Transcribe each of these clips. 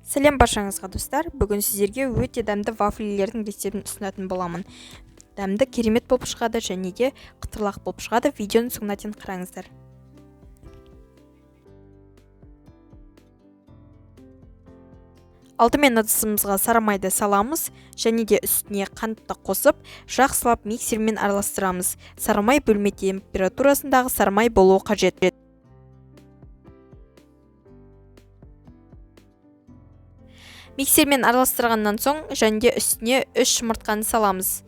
Сәлем баршаңызға достар, бүгін сіздерге өте дәмді вафлилердің рецептін ұсынатын боламын. Дәмді керемет болып шығады және де қытырлақ болып шығады. Видеоның соңына дейін қараңыздар. Алдымен ыдысымызға сары майды саламыз және де үстіне қантты қосып, жақсылап миксермен араластырамыз. Сары май бөлме температурасындағы сары май болуы қажет. Миксермен араластырғаннан соң және де үстіне 3 жұмыртқаны саламыз.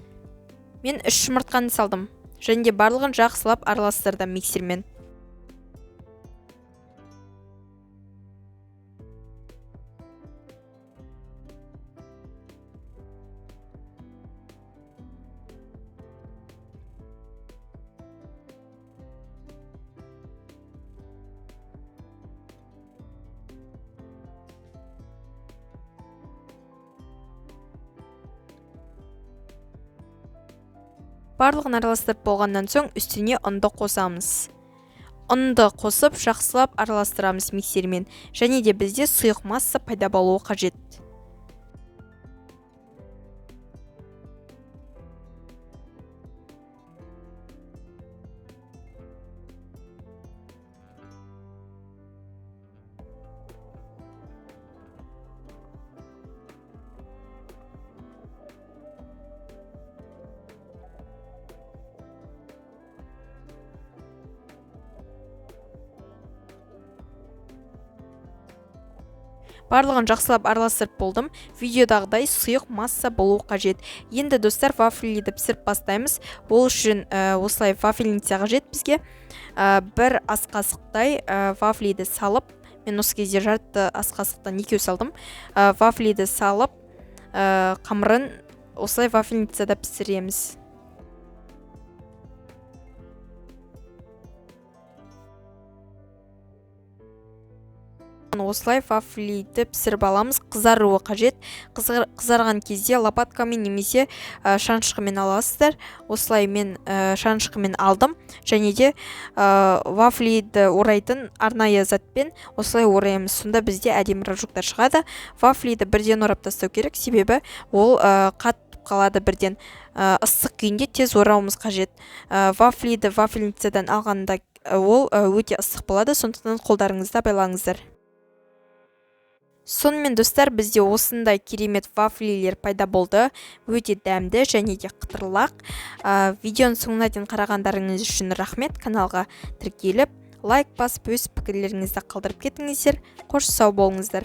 Мен 3 жұмыртқаны салдым және де барлығын жақсылап араластырдым миксермен. Барлығын араластырып болғаннан соң үстіне ұнды қосамыз. Ұнды қосып жақсылап араластырамыз миксермен және де бізде сұйық масса пайда болуы қажет. Барлығын жақсылап араластырып болдым. Видеодағыдай сұйық масса болуы қажет. Енді достар, вафлиді пісіріп бастаймыз. Ол үшін осылай вафельница қажет бізге. Бір ас қасықтай вафлиді салып, мен осы кезде жарты ас қасықтан 2 салдым. Вафлиді салып, қамырын осылай вафельницада пісіреміз. Осылай вафлиді пісіріп аламыз, қызаруы қажет. Қызарған кезде лопаткамен немесе шанышқымен аласыздар. Осылай мен шанышқымен алдым және де вафлиді орайтын арнайы затпен осылай ораймыз. Сонда бізде әдемі рожоктар шығады. Вафлиді бірден орап тастау керек, себебі ол қатып қалады бірден. Ыстық күйінде тез орауымыз қажет. Вафлиді вафельницадан алғанда ол өте ыстық болады, сондықтан қолдарыңызда байлаңыздар. Сонымен достар, бізде осындай керемет вафлилер пайда болды. Өте дәмді және де қытырлақ. Видеоның соңына дейін қарағандарыңыз үшін рахмет. Каналға тіркеліп, лайк басып, өз пікірлеріңізді қалдырып кетіңіздер. Қош сау болыңыздар.